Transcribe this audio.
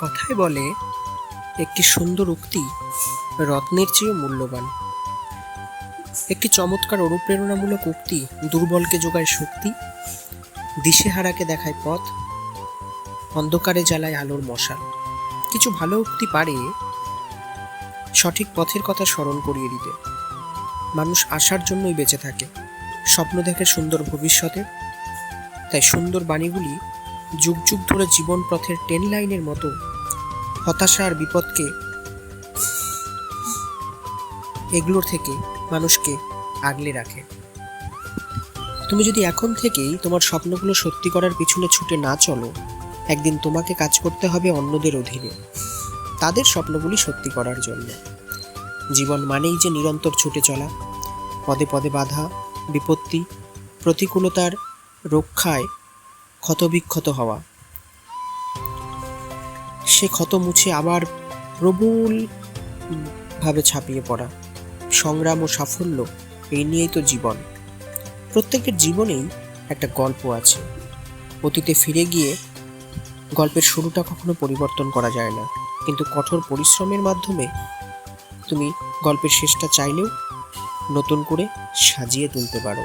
কথায় বলে, একটি সুন্দর উক্তি রত্নের চেয়ে মূল্যবান। একটি চমৎকার অনুপ্রেরণামূলক উক্তি দুর্বলকে যোগায় শক্তি, দিশেহারাকে দেখায় পথ, অন্ধকারে জ্বালায় আলোর মশাল। কিছু ভালো উক্তি পারে সঠিক পথের কথা স্মরণ করিয়ে দিতে। মানুষ আশার জন্যই বেঁচে থাকে, স্বপ্ন দেখে সুন্দর ভবিষ্যতে। তাই সুন্দর বাণীগুলি যুগ যুগ ধরে জীবন পথের ট্রেন লাইনের মতো হতাশা আর বিপদকে এগুলোর থেকে মানুষকে আগলে রাখে। তুমি যদি এখন থেকেই তোমার স্বপ্নগুলো সত্যি করার পিছনে ছুটে না চলো, একদিন তোমাকে কাজ করতে হবে অন্যদের অধীনে, তাদের স্বপ্নগুলি সত্যি করার জন্য। জীবন মানেই যে নিরন্তর ছুটে চলা, পদে পদে বাধা, বিপত্তি, প্রতিকূলতার রক্ষায় ক্ষতবিক্ষত হওয়া, সে ক্ষত মুছে আবার প্রবল ভাবে ছাপিয়ে পড়া, সংগ্রাম ও সাফল্য, এই নিয়েই তো জীবন। প্রত্যেকের জীবনেই একটা গল্প আছে। অতীতে ফিরে গিয়ে গল্পের শুরুটা কখনো পরিবর্তন করা যায় না, কিন্তু কঠোর পরিশ্রমের মাধ্যমে তুমি গল্পের শেষটা চাইলেও নতুন করে সাজিয়ে তুলতে পারো।